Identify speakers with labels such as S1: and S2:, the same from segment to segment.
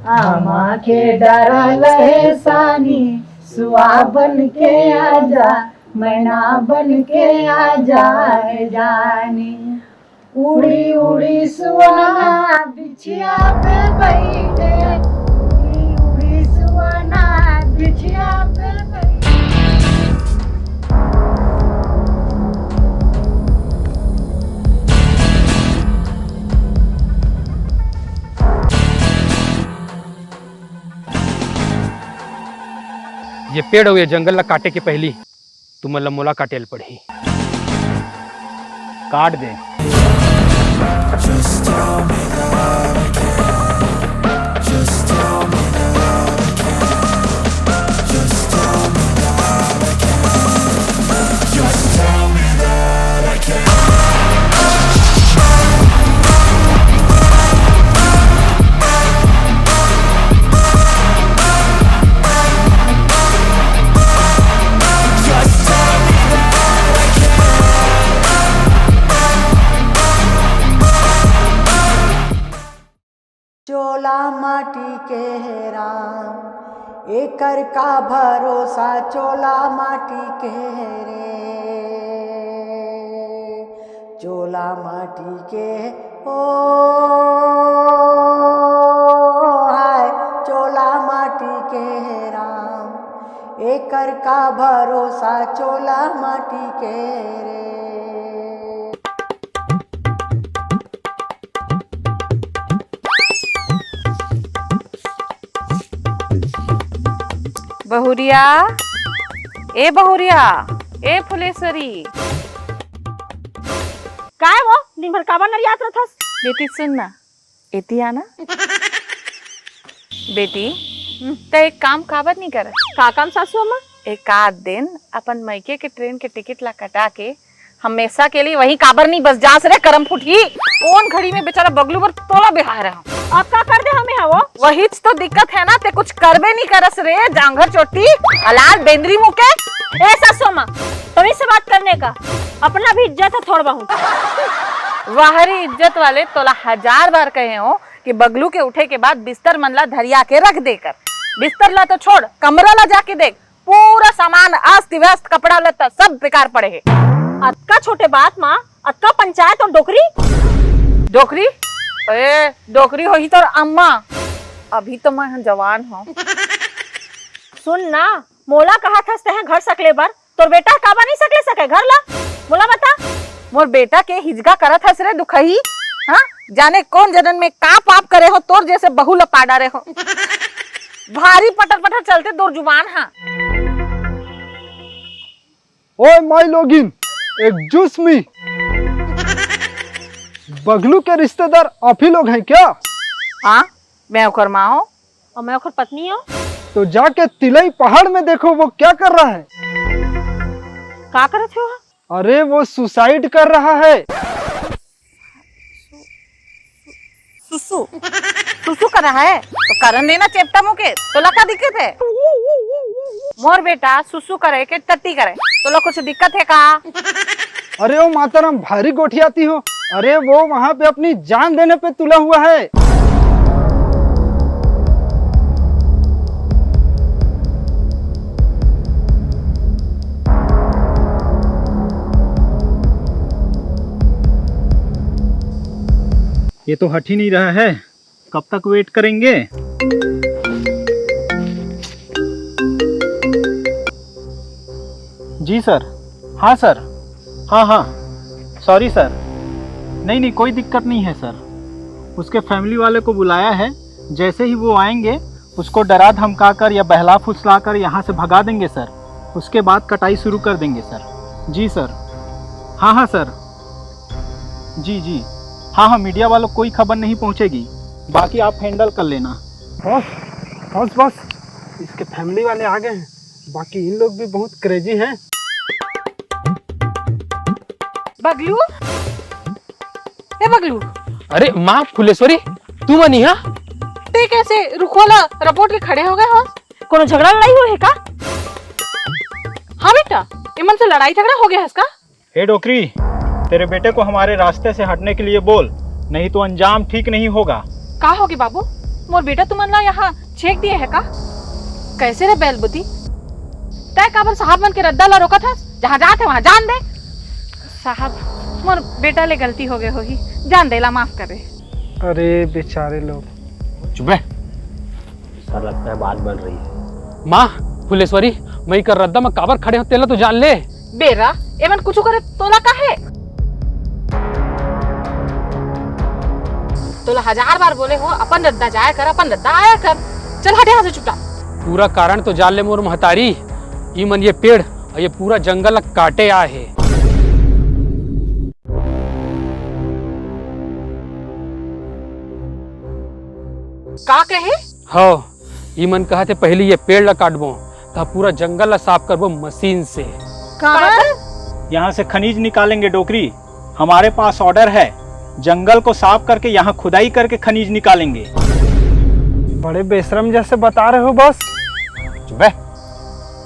S1: आमा के डरल है सानी, सुआ बन के आजा, मैना बन के आजा जानी। उड़ी उड़ी सुवना बिछिया पे बैठे, उड़ी उड़ी सुवना बिछिया पे बैठे।
S2: ये पेड़ और ये जंगल ला काटे के पहली तुम्हाला मोला काटेल पड़ी।
S3: काट दे।
S1: चोला माटी के राम, एकर का भरोसा चोला माटी के रे। चोला माटी के ओ हाय, चोला माटी के राम, एकर का भरोसा चोला माटी के रे।
S4: बहुरिया, ए बहुरिया, ए फुलेश्वरी,
S5: काय वो दिन भर काबर नरियात रहथस?
S4: बेटी सुन ना, एती आना। बेटी तो एक काम काबर नहीं कर?
S5: का काम सासू अम्मा?
S4: एक आध दिन अपन मैके के ट्रेन के टिकट ला कटा के हमेशा के लिए वही काबर नहीं बस जास रे करम फुटी। कौन घड़ी में बेचारा बगलू पर तोला बिहार रहा।
S5: अब का कर दे हमें हवो?
S4: वही तो दिक्कत है ना, ते कुछ करबे नहीं करस रे जांघर चोटी हलाल बेंद्री मुके।
S5: ए सासू अम्मा, तुम्ही से बात करने का अपना भी इज्जत है थोड़ बहुत।
S4: वाहरी इज्जत वाले तोला 1000 बार कहे हो कि बगलू के उठे के बाद बिस्तर मनला धरिया के रख देकर। बिस्तर ला तो छोड़, कमरा ला जाके देख, पूरा सामान अस्त व्यस्त, कपड़ा लत्ता सब बेकार पड़े है।
S5: अतका छोटे बात माँ, अतका पंचायत और डोकरी।
S4: डोकरी? ए डोकरी हो ही तो अम्मा, अभी तो मैं जवान हूँ।
S5: सुन ना, मोला कहा था तह घर सकले बर, तोर बेटा काबा नहीं सकले सके घर ला? मोला बता।
S4: मोर बेटा के हिजगा करत हस रे दुखही। हाँ, जाने कौन जन्म में का पाप करे हो तोर जैसे बहू ला पाड़ा रहे हो। भारी पटर पटर चलते दूर जुबान। हाँ
S3: ओए माई लोगिन, एक जूस मी। बगलू के रिश्तेदार आप ही लोग हैं क्या?
S4: हाँ, मैं ओकर माँ हूँ
S5: और मैं ओकर पत्नी हूँ।
S3: तो जाके तिलई पहाड़ में देखो वो क्या कर रहा है।
S5: का करत हो?
S3: अरे वो सुसाइड कर रहा है।
S4: सुसु सुसु कर रहा है तो करन देना चेपटा मुके, तो लका दिक्कत है? मोर बेटा सुसु करे के टट्टी करे तो ला कुछ दिक्कत है का?
S3: अरे वो माताराम भारी गोठियाती हो। अरे वो वहाँ पे अपनी जान देने पे तुला हुआ है। ये तो हट ही नहीं रहा है, कब तक वेट करेंगे? जी सर। हाँ सर। हाँ हाँ, सॉरी सर। नहीं कोई दिक्कत नहीं है सर। उसके फैमिली वाले को बुलाया है, जैसे ही वो आएंगे उसको डरा धमका कर या बहला फुसला कर यहाँ से भगा देंगे सर। उसके बाद कटाई शुरू कर देंगे सर। जी सर। हाँ हाँ सर। जी हाँ, मीडिया वालों को कोई खबर नहीं पहुँचेगी, बाकी आप हैंडल कर लेना। बस इसके फैमिली वाले आ गए हैं, बाकी इन लोग भी बहुत क्रेजी हैं।
S4: बगलू, ए बगलू।
S2: अरे माँ फुलेश्वरी, तू मनी? हाँ
S4: ते कैसे रुखवाला रिपोर्ट के खड़े हो गए हो?
S5: कोनो झगड़ा लड़ाई हुई है का? हाँ बेटा, इमन से लड़ाई झगड़ा हो गया है इसका?
S3: हे डोकरी, तेरे बेटे को हमारे रास्ते से हटने के लिए बोल, नहीं तो अंजाम ठीक नहीं होगा।
S5: का होगी बाबू?
S4: मोर बेटा तुमन ला यहाँ छेक दिए है का? कैसे रे बैल बुद्धि, तय काबर साहब मन के रद्दा ला रोका था? जहाँ जाते वहाँ जान दे। साहब, मोर बेटा ले गलती हो गए होही, जान दे ला, माफ करे।
S3: अरे बेचारे लोग।
S2: चुप है।
S6: सर लगता है बात बन रही है।
S2: माँ फुलेश्वरी, मई कर रद्दा में काबर खड़े हो तेला तो जान ले।
S4: बेरा एमन कुछ करे तोला काहे? तोला 1000 बार बोले हो अपन रद्दा जाया कर, अपन रद्दा आया कर। चल हटे यहाँ से चुपचाप।
S2: पूरा कारण तो जान ले मोर महतारी। ई मन ये पेड़ और ये पूरा जंगल काटे आए है।
S4: का कहे?
S2: हाँ, ई मन कहा थे पहले ये पेड़ ला काटबो ता पूरा जंगल ला साफ करबो मशीन से।
S3: यहाँ से खनिज निकालेंगे डोकरी। हमारे पास ऑर्डर है, जंगल को साफ करके यहाँ खुदाई करके खनिज निकालेंगे। बड़े बेशरम जैसे बता रहे हो बॉस।
S2: चुप है।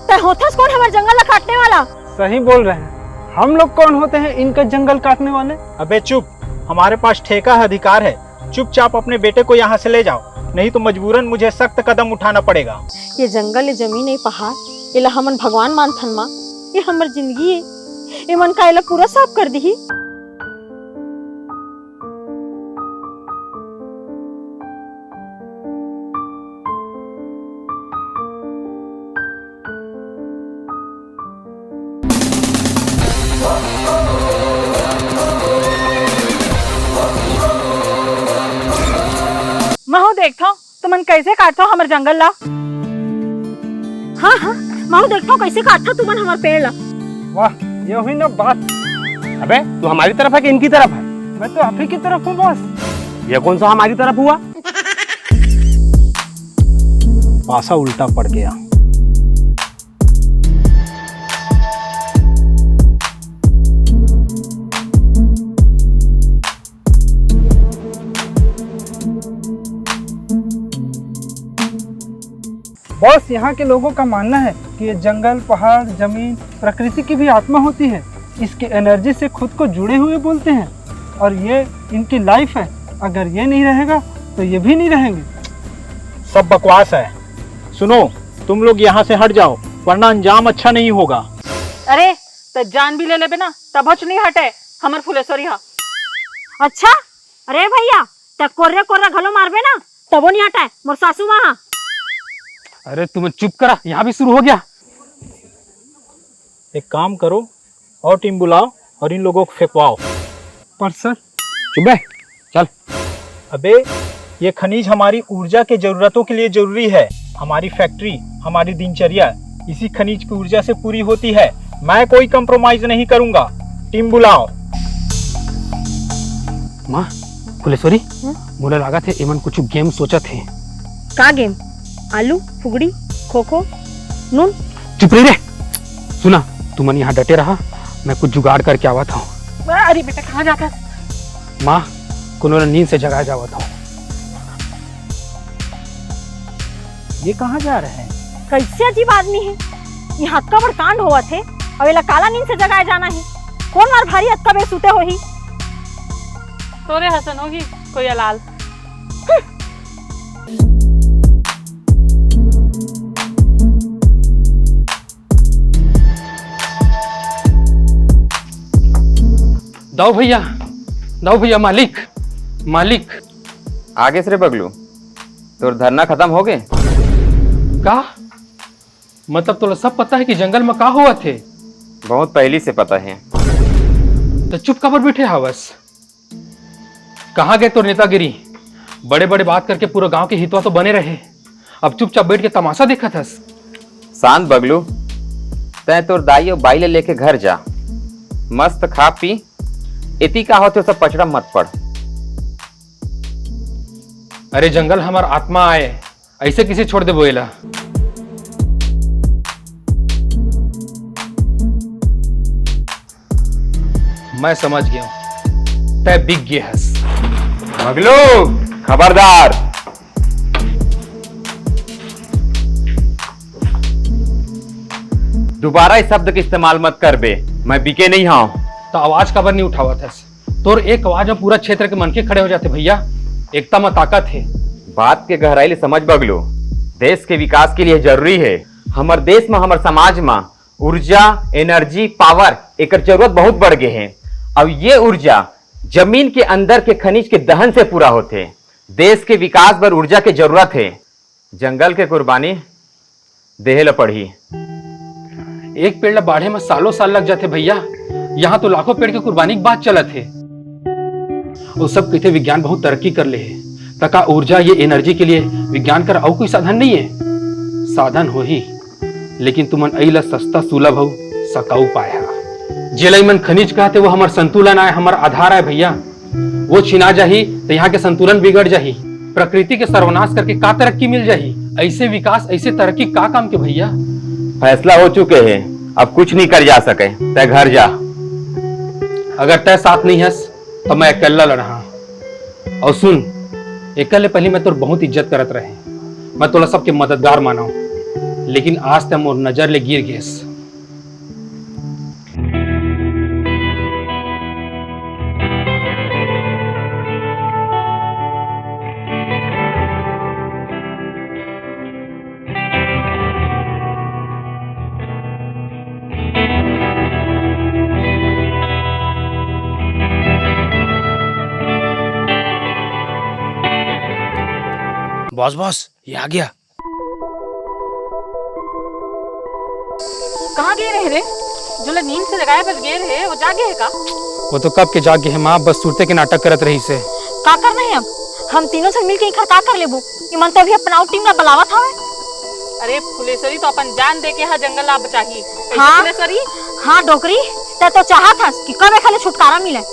S5: ते होथस कौन हमारे जंगल ला काटने वाला?
S3: सही बोल रहे हैं। हम लोग कौन होते हैं इनका जंगल काटने वाले? अबे चुप, हमारे पास ठेका अधिकार है। चुपचाप अपने बेटे को यहाँ से ले जाओ, नहीं तो मजबूरन मुझे सख्त कदम उठाना पड़ेगा।
S5: ये जंगल, ये जमीन, ये पहाड़, ये ला हमन भगवान मानथन माँ। ये हमर जिंदगी है, ये मन का इला पूरा साफ कर दी।
S4: महू देखो तुमन कैसे काटतो हमर जंगल ला।
S5: हाँ हाँ, माहू देखो कैसे काटता तुमन हमार पेड़ ला।
S3: वाह, ये हुई ना बात।
S6: अबे तू हमारी तरफ है कि इनकी तरफ है?
S3: मैं तो आप ही की तरफ हूँ बॉस।
S6: ये कौन सा हमारी तरफ हुआ?
S3: पासा उल्टा पड़ गया। बॉस, यहाँ के लोगों का मानना है कि ये जंगल, पहाड़, जमीन प्रकृति की भी आत्मा होती है। इसकी एनर्जी से खुद को जुड़े हुए बोलते हैं और ये इनकी लाइफ है। अगर ये नहीं रहेगा तो ये भी नहीं रहेंगे। सब बकवास है। सुनो, तुम लोग यहाँ से हट जाओ वरना अंजाम अच्छा नहीं होगा।
S4: अरे तो जान भी ले ले बिना तब नहीं हटे हमर फुलेश्वरी हा।
S5: अच्छा, अरे भैया तब कोर्रे कोर्रा घलो मारबे ना तबो नहीं हटाए मोर सासू माँ।
S2: अरे तुम चुप करा, यहाँ भी शुरू हो गया।
S3: एक काम करो और टीम बुलाओ और इन लोगों को फेंकवाओ। पर सर।
S2: चुप है, चल।
S3: अबे ये खनिज हमारी ऊर्जा के जरूरतों के लिए जरूरी है। हमारी फैक्ट्री, हमारी दिनचर्या इसी खनिज की ऊर्जा से पूरी होती है। मैं कोई कंप्रोमाइज नहीं करूंगा। टीम बुलाओ।
S2: माँ फुलेश्वरी, मोला लगा थे एमन कुछ गेम सोचा थे।
S5: का गेम? आलू, फुगड़ी, खो खो, नून?
S2: चुप रही रे। सुना, तुमन यहाँ डटे रहा, मैं कुछ जुगाड़ करके आवा था।
S4: अरे बेटा कहाँ जाता?
S2: माँ कोनो नींद से जगाया जावा था।
S3: ये कहाँ जा रहे हैं?
S5: कैसे अजीब आदमी है। ये हत्का बड़ कांड हुआ थे, अब एला काला नींद से जगाए जाना है। कौन मार भारी हत्का बे सुते हो ही।
S4: तोरे हसन होगी कोई अलाल।
S2: दाऊ भैया, मालिक मालिक।
S7: आगे से रे बगलू, तोर धरना खत्म हो गए?
S2: का मतलब तो सब पता है कि जंगल में का हुआ थे?
S7: बहुत पहली से पता है।
S2: तो चुप कबर बैठे हावस। कहाँ गए तो नेतागिरी? बड़े बड़े बात करके पूरा गांव के हितवा तो बने रहे, अब चुपचाप बैठ के तमाशा देखा था।
S7: शांत बगलू, तय तोर दाई और बाई ले लेके घर जा, मस्त खा पी। इति का होते सब पचड़ा मत पड़।
S2: अरे जंगल हमार आत्मा आए, ऐसे किसे छोड़ दे बोएला। मैं समझ गया हूं, तय बिक गया हस।
S7: बगलू खबरदार। दोबारा इस शब्द का इस्तेमाल मत कर बे, मैं बिके नहीं हूं।
S2: तो आवाज कबर नहीं उठावा था। तोर एक आवाज में पूरा क्षेत्र के मनके खड़े हो जाते भैया। एकता में ताकत है।
S7: बात के गहराई ले समझ बगलू। देश के विकास के लिए जरूरी है हमार देश में हमार समाज में ऊर्जा एनर्जी पावर एक जरूरत बहुत बढ़ गए हैं। अब ये ऊर्जा जमीन के अंदर के खनिज के दहन से पूरा होते। देश के विकास पर ऊर्जा की जरूरत है। जंगल के कुर्बानी देहे ल पड़ी।
S2: एक पेड़ ला बाढ़े में सालों साल लग जाते भैया, यहाँ तो लाखों पेड़ की कुर्बानी की बात चलत है। वो सब कहते विज्ञान बहुत तरक्की कर ले है, तका ऊर्जा ये एनर्जी के लिए विज्ञान कर और कोई साधन नहीं है। साधन हो ही, लेकिन तुमन अइला सस्ता सुलभ हो सकाऊ पाया। जेलई मन खनिज कहते वो हमार संतुलन आए, हमार आधार है भैया। वो छिना जाही तो यहाँ के संतुलन बिगड़ जाही। प्रकृति के सर्वनाश करके का तरक्की मिल जाही। ऐसे विकास ऐसे तरक्की का काम के भैया।
S7: फैसला हो चुके हैं, अब कुछ नहीं कर जा सके। तय घर जा।
S2: अगर तय साथ नहीं हस तो मैं अकेला लड़ा। और सुन, एकले पहले मैं तोर बहुत इज्जत करत रहे, मैं तोला सबके मददगार माना, लेकिन आज तक मोर नजर ले गिर गेस।
S8: बॉस बॉस ये आ गया।
S4: कहाँ गए रहे रे? जो लोग नींद से जगाए बस गए रहे, वो जागे है का?
S2: वो तो कब के जागे है माँ, बस सूरते के नाटक करत रही से।
S5: का करना है अब? हम तीनों से मिलके इखर का कर लेबू? ई मन तो अभी अपना आउट टीम ला बुलावत हवे।
S4: अरे फुलेश्वरी तो अपन जान दे के यहाँ जंगल ला बचाही।
S5: हाँ।
S4: फुलेश्वरी,
S5: हाँ डोकरी, ते तो चाहत हस कि कब खाली छुटकारा मिले।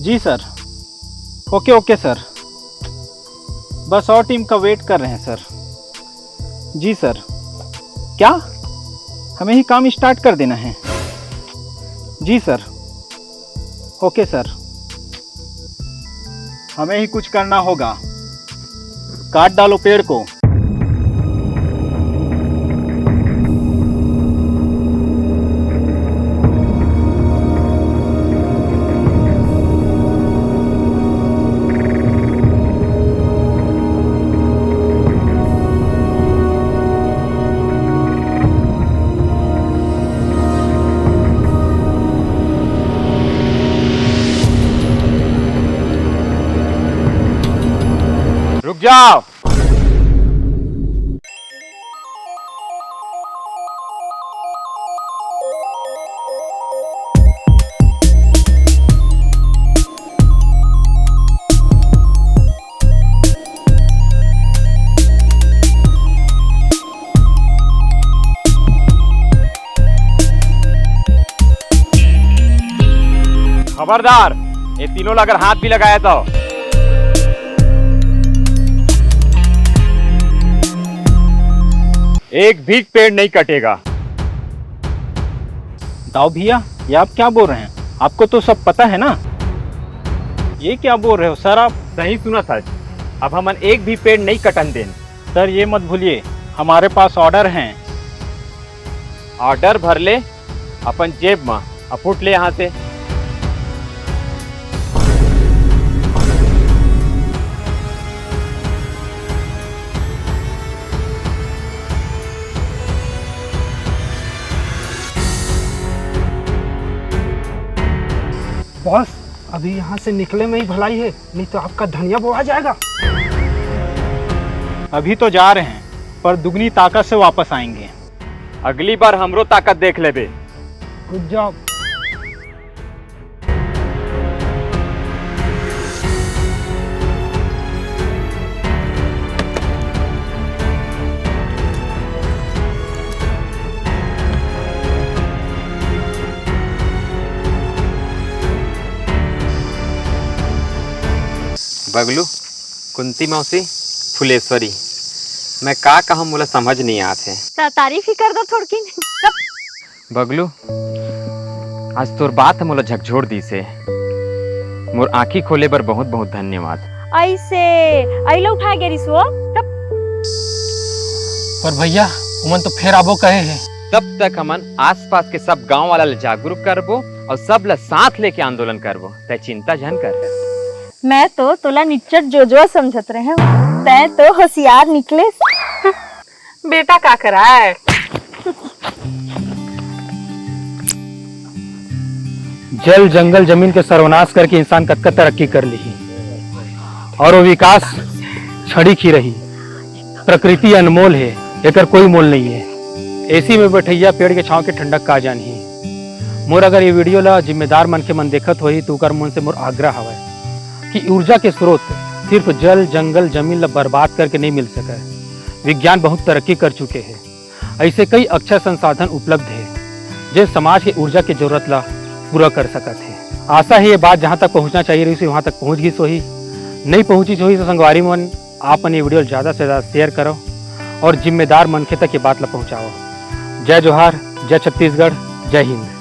S3: जी सर। ओके ओके सर, बस और टीम का वेट कर रहे हैं सर। जी सर। क्या हमें ही काम स्टार्ट कर देना है? जी सर। Okay sir. हमें ही कुछ करना होगा। काट डालो पेड़ को।
S7: रुक जाओ। खबरदार, ये तीनों अगर हाथ भी लगाया तो एक भी पेड़ नहीं कटेगा।
S3: दाऊ भैया, ये आप क्या बोल रहे हैं? आपको तो सब पता है ना। ये क्या बोल रहे हो सर आप?
S7: सही सुना था। अब हम एक भी पेड़ नहीं कटन दें।
S3: सर ये मत भूलिए, हमारे पास ऑर्डर हैं।
S7: ऑर्डर भर ले अपन जेब में, अब फुट ले यहाँ से।
S8: बॉस अभी यहाँ से निकले में ही भलाई है, नहीं तो आपका धनिया बोआ जाएगा।
S3: अभी तो जा रहे हैं, पर दुगनी ताकत से वापस आएंगे।
S7: अगली बार हमरो ताकत देख लेबे।
S8: Good job.
S7: बगलू, कुंती मौसी, फुलेश्वरी, मैं का कहूँ मोला समझ नहीं आते।
S5: तारीफ ही कर दो थोड़की।
S7: बगलू, आज तोर बात मोला झकझोर दी से। मोर आँखी खोले पर बहुत बहुत धन्यवाद।
S5: ऐसे अइला उठा के रिसो तब
S2: पर भैया उमन तो फिर आबो कहे हैं।
S7: तब तक हमन आसपास के सब गांव वाला ले जागरूक करबो और सब ला साथ लेके आंदोलन करबो। तय चिंता जन कर।
S5: मैं तो तोला निच्चट जोजवा समझत रहे हूँ, तै तो होशियार निकले।
S4: बेटा का करा है?
S2: जल जंगल जमीन के सर्वनाश करके इंसान कतका तरक्की कर ली और वो विकास क्षणिक ही रही। प्रकृति अनमोल है, एकर कोई मोल नहीं है। एसी में बैठैया पेड़ के छांव के ठंडक का जानी। मोर अगर ये वीडियो ला जिम्मेदार मन के मन देखत होई तो कर मन से मोर आग्रह हवै कि ऊर्जा के स्रोत सिर्फ जल जंगल जमीन ला बर्बाद करके नहीं मिल सके। विज्ञान बहुत तरक्की कर चुके हैं। ऐसे कई अक्षय संसाधन उपलब्ध है जो समाज की ऊर्जा की जरूरत ला पूरा कर सकते हैं। आशा है ये बात जहाँ तक पहुँचना चाहिए रही वहाँ तक पहुँच गई सोही। नहीं पहुँची सोही तो संगवारी मन आपन ये वीडियो ज़्यादा से ज़्यादा शेयर करो और जिम्मेदार मनखे तक ये बात ला पहुँचाओ। जय जोहार, जय छत्तीसगढ़, जय हिंद।